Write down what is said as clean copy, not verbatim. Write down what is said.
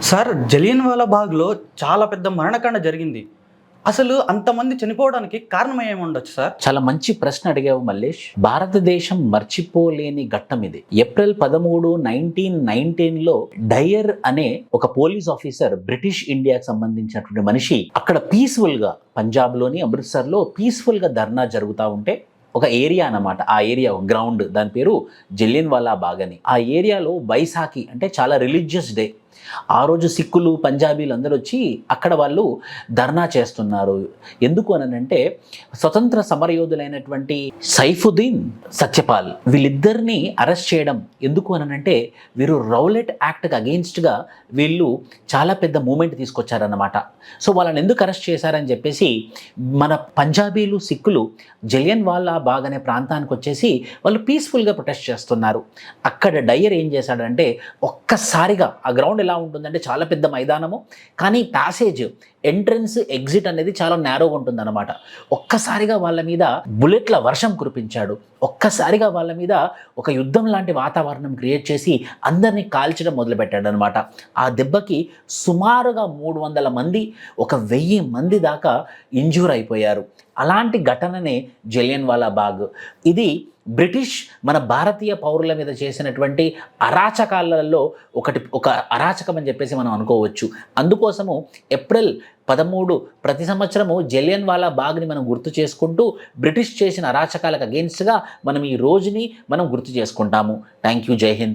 Sir Jallianwala బాగ్‌లో చాలా పెద్ద మరణకాండ జరిగింది. అసలు అంతమంది చనిపోవడానికి కారణం ఏముండొచ్చు సార్? చాలా మంచి ప్రశ్న అడిగావు మల్లేష్. భారతదేశం మర్చిపోలేని ఘట్టం ఇది. ఏప్రిల్ 13, 1919లో డయర్ అనే ఒక పోలీస్ ఆఫీసర్ బ్రిటిష్ ఇండియాకి సంబంధించినటువంటి మనిషి అక్కడ పీస్ఫుల్ గా పంజాబ్లోని అమృత్సర్లో పీస్ఫుల్ గా ధర్నా జరుగుతూ ఉంటే ఒక ఏరియా అన్నమాట. ఆ ఏరియా గ్రౌండ్, దాని పేరు జలియన్వాలా బాగ్ అని. ఆ ఏరియాలో వైశాఖి అంటే చాలా రిలీజియస్ డే. ఆ రోజు సిక్కులు, పంజాబీలు అందరూ వచ్చి అక్కడ వాళ్ళు ధర్నా చేస్తున్నారు. ఎందుకు అనంటే స్వతంత్ర సమరయోధులైనటువంటి సైఫుద్దీన్, సత్యపాల్ వీళ్ళిద్దరిని అరెస్ట్ చేయడం ఎందుకు అనంటే వీరు రౌలెట్ యాక్ట్కి అగెయిన్స్ట్గా వీళ్ళు చాలా పెద్ద మూమెంట్ తీసుకొచ్చారన్నమాట. సో వాళ్ళని ఎందుకు అరెస్ట్ చేశారని చెప్పేసి మన పంజాబీలు, సిక్కులు జలియన్వాలా బాగ్ అనే ప్రాంతానికి వచ్చేసి వాళ్ళు పీస్ఫుల్గా ప్రొటెస్ట్ చేస్తున్నారు. అక్కడ డయర్ ఏం చేశాడంటే ఒక్కసారిగా ఆ గ్రౌండ్ ఎలా ఉంటుందంటే చాలా పెద్ద మైదానము, కానీ ప్యాసేజ్, ఎంట్రన్స్, ఎగ్జిట్ అనేది చాలా నేరోగా ఉంటుందన్నమాట. ఒక్కసారిగా వాళ్ళ మీద బుల్లెట్ల వర్షం కురిపించాడు. ఒక్కసారిగా వాళ్ళ మీద ఒక యుద్ధం లాంటి వాతావరణం క్రియేట్ చేసి అందరినీ కాల్చడం మొదలుపెట్టాడు అనమాట. ఆ దెబ్బకి సుమారుగా 300 మంది, 1000 మంది దాకా ఇంజూర్ అయిపోయారు. అలాంటి ఘటననే జలియన్వాలా బాగ్. ఇది బ్రిటిష్ మన భారతీయ పౌరుల మీద చేసినటువంటి అరాచకాలలో ఒక అరాచకం అని చెప్పేసి మనం అనుకోవచ్చు. అందుకోసము ఏప్రిల్ 13 ప్రతి సంవత్సరము జలియన్వాలా బాగ్ని మనం గుర్తు చేసుకుంటూ బ్రిటిష్ చేసిన అరాచకాలకు అగెయిన్స్ట్గా మనం ఈ రోజుని మనం గుర్తు చేసుకుంటాము. Thank you. జై హింద్.